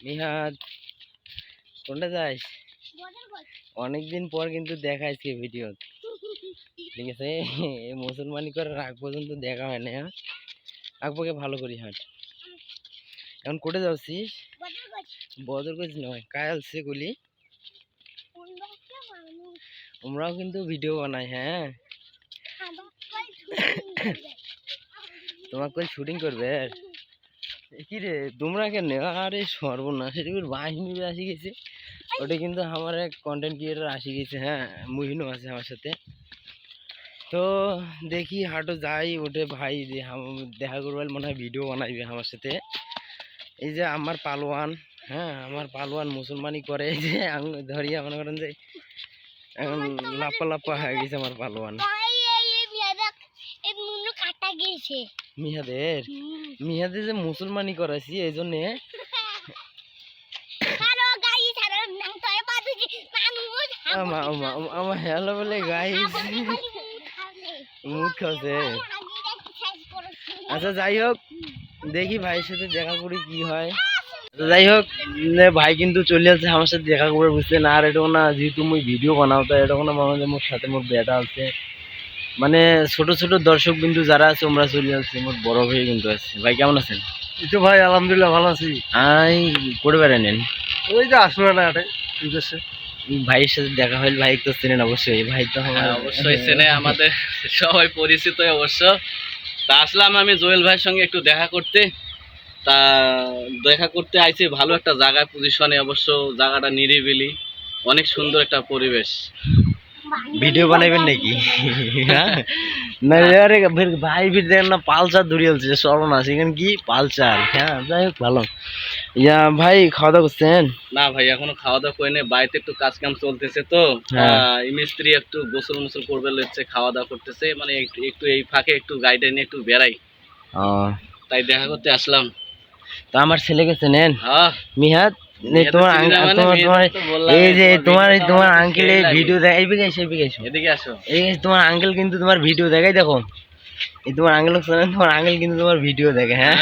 নিহাদ কোনটা যাস? অনেকদিন পর কিন্তু দেখা আজকে ভিডিও, ঠিক আছে? এই মুসলমানি করার আগ পর্যন্ত দেখা হয় না। আকবকে ভালো করি হাঁট। এখন কোটে যাচ্ছিস? বদরগঞ্জ নয়, কায়ালসে গুলি। তোমরাও কিন্তু ভিডিও বানাই, হ্যাঁ? তোমার কই শুটিং করবে? কি রে তোমরা কেন? আরে সর্বনাশ, এটার বাহিনী আসি গেছে। ওটা কিন্তু আমার এক কন্টেন্ট ক্রিয়েটর আসি গেছে, হ্যাঁ, মুহিনও আছে আমার সাথে। তো দেখি হাঁটো যাই ওঠে ভাই, দেখা করবার মনে হয় ভিডিও বানাইবে আমার সাথে। এই যে আমার পালোয়ান, হ্যাঁ, আমার পালোয়ান মুসলমানি করে, এই যে ধরিয়া মনে করেন যে এখন লাপা লাপা হয়ে গেছে আমার পালোয়ান। মিহাদের মিহাদের যে মুসলমানি করাইছি এই জন্যে আমার হ্যালো বলে গাইস মুখ খাচ্ছে। আচ্ছা যাই হোক, দেখি ভাইয়ের সাথে দেখা করি কি হয়। যাই হোক, ভাই কিন্তু চলে আসছে আমার সাথে দেখা করে, বুঝতে না। আর এটা না, যেহেতু মুই ভিডিও বানাও, তাই এটা না মানে মোর সাথে মোর বেটা আছে, মানে ছোট ছোট দর্শক বিন্দু যারা আছে ওমরা চলে আসছে, মোর বড় ভাই কিন্তু আছে। ভাই কেমন আছেন? এই তো ভাই আলহামদুলিল্লাহ ভালো আছি। আই করে বেড়া নেন, ওই যে আসবে না এটা ঠিক আছে। ভাইয়ের সাথে দেখা হইল, ভাই তো চেনেন অবশ্যই, ভাই তো অবশ্যই চেনে, আমাদের সবাই পরিচিত অবশ্য। তা আসলাম আমি জুয়েল ভাইয়ের সঙ্গে একটু দেখা করতে। তা দেখা করতে আইছি ভালো একটা জায়গায় পজিশনে, অবশ্য জায়গাটা নিরিবিলি, অনেক সুন্দর একটা পরিবেশ। ভিডিও বানাইবেন নাকি? না আরে ভাই ভিড় দেখেন না, পালসার ধরে আছে সর্বনাশ, এখানে কি পালসার। হ্যাঁ যাই হোক ভালো। ইয়া ভাই খাওয়া দাওয়া করছেন? না ভাই এখনো খাওয়া দাওয়া করে নেই, বাড়িতে একটু কাজ কাম চলতেছে তো। মিস্ত্রি একটু গোসল মোসল করবে হচ্ছে, খাওয়া দাওয়া করতেছে, মানে একটু এই ফাঁকে একটু গাড়িটা নিয়ে একটু বেড়াই, তাই দেখা করতে আসলাম। তো আমার ছেলেকে চেনেন? হ্যাঁ মিহাদ, এই যে তোমার আঙ্কেল এই ভিডিও দেখাই, এদিকে আসো। এই তোমার আঙ্কেল কিন্তু তোমার ভিডিও দেখাই, দেখো এই তোমার আঙ্কেল শোনেন, তোমার আঙ্কেল কিন্তু তোমার ভিডিও দেখে। হ্যাঁ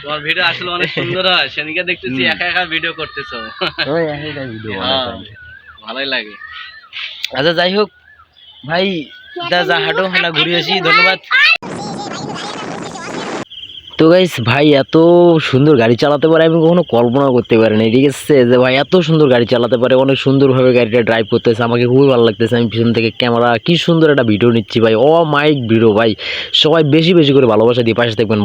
তোমার ভিডিও আসলে অনেক সুন্দর হয়, সেদিকে দেখতেছি একা একা ভিডিও করতেছো। ভালোই লাগে। আচ্ছা যাই হোক ভাই, যা হাঁটো না ঘুরে আসি, ধন্যবাদ। তো গাইস ভাই এত সুন্দর গাড়ি চালাতে পারে আমি কখনো কল্পনা করতে পারিনি, ঠিক আছে? যে ভাই এত সুন্দর গাড়ি চালাতে পারে, অনেক সুন্দরভাবে গাড়িটা ড্রাইভ করতেছে, আমাকে খুবই ভালো লাগতেছে। আমি পিছন থেকে ক্যামেরা কি সুন্দর একটা ভিডিও নিচ্ছি ভাই, মাইক ভিডিও ভাই। সবাই বেশি বেশি করে ভালোবাসা দিয়ে পাশে থাকবেন।